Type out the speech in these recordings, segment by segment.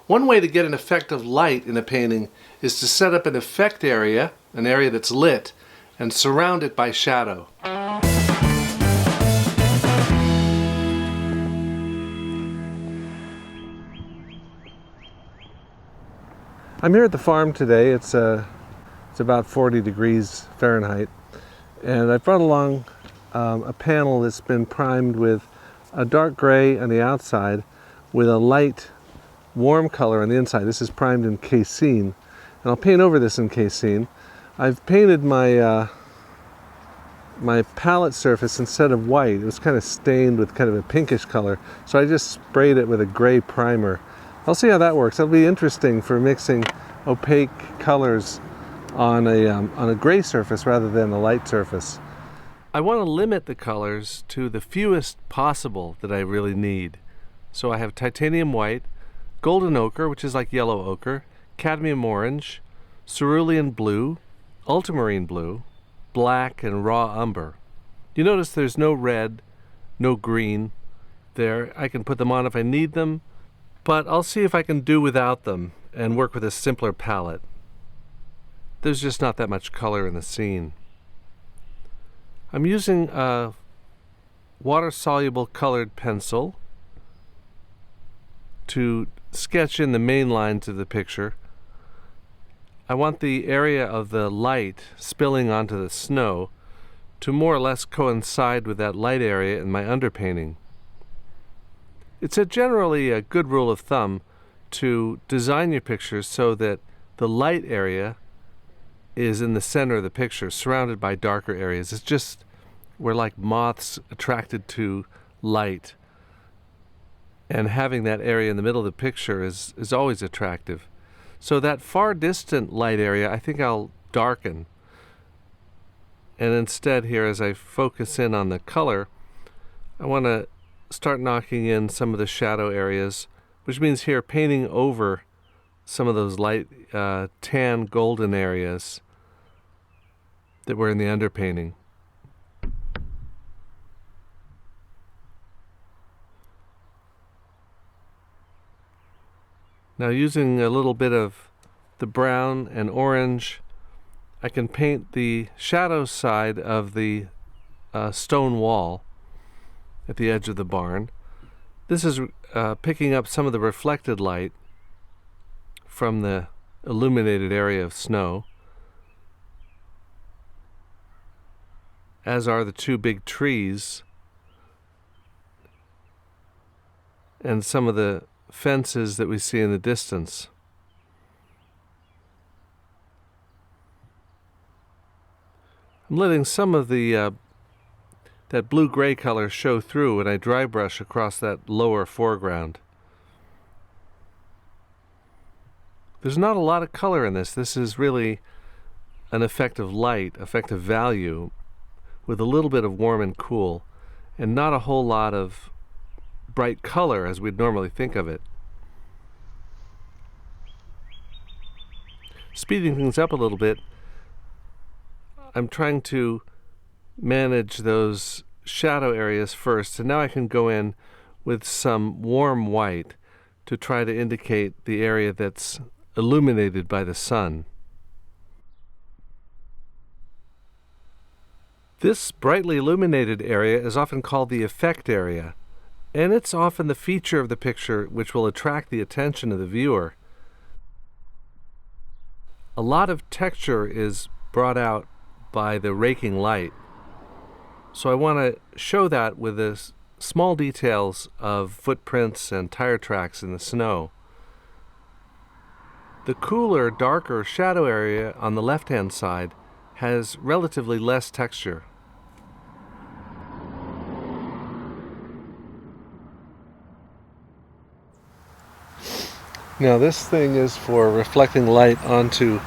One way to get an effect of light in a painting is to set up an effect area, an area that's lit, and surround it by shadow. I'm here at the farm today. It's about 40 degrees Fahrenheit, and I brought along a panel that's been primed with a dark gray on the outside with a light warm color on the inside. This is primed in CASEIN, and I'll paint over this in CASEIN. I've painted my my palette surface, instead of white, it was kind of stained with kind of a pinkish color, so I just sprayed it with a gray primer. I'll see how that works. That'll be interesting for mixing opaque colors on a gray surface rather than a light surface. I want to limit the colors to the fewest possible that I really need. So I have titanium white, golden ochre, which is like yellow ochre, cadmium orange, cerulean blue, ultramarine blue, black, and raw umber. You notice there's no red, no green there. I can put them on if I need them, but I'll see if I can do without them and work with a simpler palette. There's just not that much color in the scene. I'm using a water-soluble colored pencil to sketch in the main lines of the picture. I want the area of the light spilling onto the snow to more or less coincide with that light area in my underpainting. It's generally a good rule of thumb to design your pictures so that the light area is in the center of the picture, surrounded by darker areas. It's just, we're like moths attracted to light. And having that area in the middle of the picture is always attractive. So that far distant light area, I think I'll darken. And instead here, as I focus in on the color, I want to start knocking in some of the shadow areas, which means here painting over some of those light tan golden areas that were in the underpainting. Now, using a little bit of the brown and orange, I can paint the shadow side of the stone wall at the edge of the barn. This is picking up some of the reflected light from the illuminated area of snow, as are the two big trees and some of the fences that we see in the distance. I'm letting some of the that blue-gray color show through when I dry brush across that lower foreground. There's not a lot of color in this. This is really an effect of light, effect of value, with a little bit of warm and cool, and not a whole lot of bright color as we'd normally think of it. Speeding things up a little bit, I'm trying to manage those shadow areas first, and now I can go in with some warm white to try to indicate the area that's illuminated by the sun. This brightly illuminated area is often called the effect area, and it's often the feature of the picture which will attract the attention of the viewer. A lot of texture is brought out by the raking light, so I want to show that with the small details of footprints and tire tracks in the snow. The cooler, darker shadow area on the left-hand side has relatively less texture. Now this thing is for reflecting light onto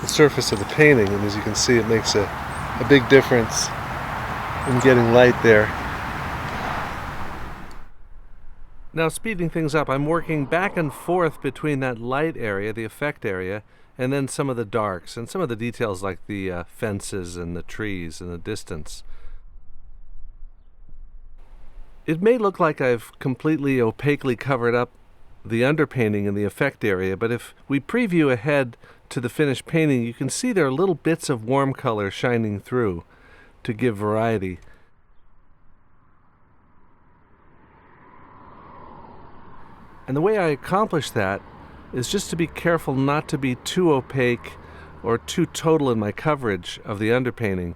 the surface of the painting, and as you can see, it makes a big difference in getting light there. Now, speeding things up, I'm working back and forth between that light area, the effect area, and then some of the darks, and some of the details like the fences and the trees in the distance. It may look like I've completely opaquely covered up the underpainting in the effect area, but if we preview ahead to the finished painting, you can see there are little bits of warm color shining through to give variety. And the way I accomplish that is just to be careful not to be too opaque or too total in my coverage of the underpainting.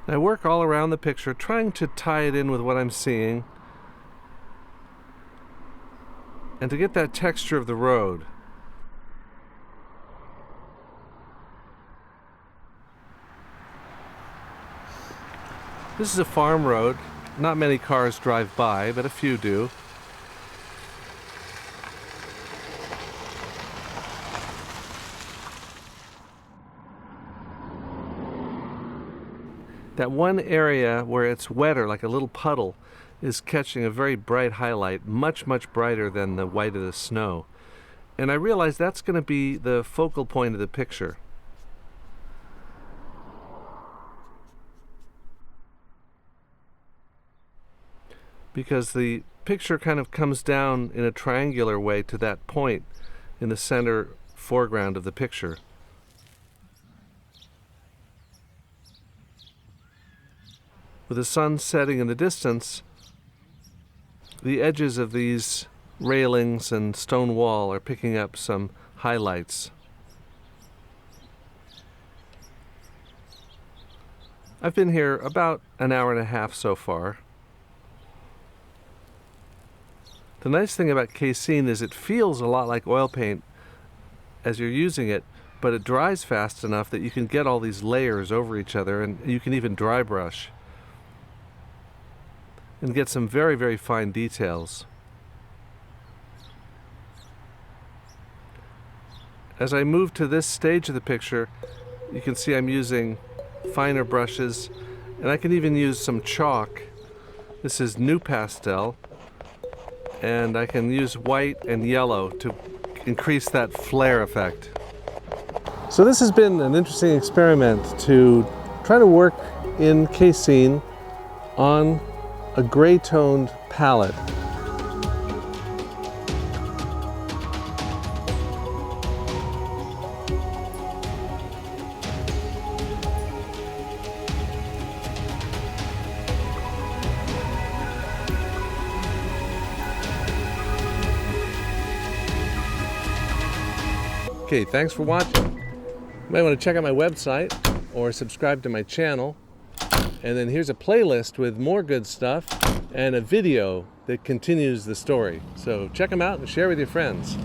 I work all around the picture, trying to tie it in with what I'm seeing and to get that texture of the road. This is a farm road. Not many cars drive by, but a few do. That one area where it's wetter, like a little puddle, is catching a very bright highlight, much, much brighter than the white of the snow. And I realize that's going to be the focal point of the picture. Because the picture kind of comes down in a triangular way to that point in the center foreground of the picture. With the sun setting in the distance, the edges of these railings and stone wall are picking up some highlights. I've been here about an hour and a half so far. The nice thing about CASEIN is it feels a lot like oil paint as you're using it, but it dries fast enough that you can get all these layers over each other, and you can even dry brush and get some very, very fine details. As I move to this stage of the picture, you can see I'm using finer brushes, and I can even use some chalk. This is new pastel, and I can use white and yellow to increase that flare effect. So this has been an interesting experiment to try to work in CASEIN on a gray-toned palette. Okay, thanks for watching. You might want to check out my website or subscribe to my channel. And then here's a playlist with more good stuff and a video that continues the story. So check them out and share with your friends.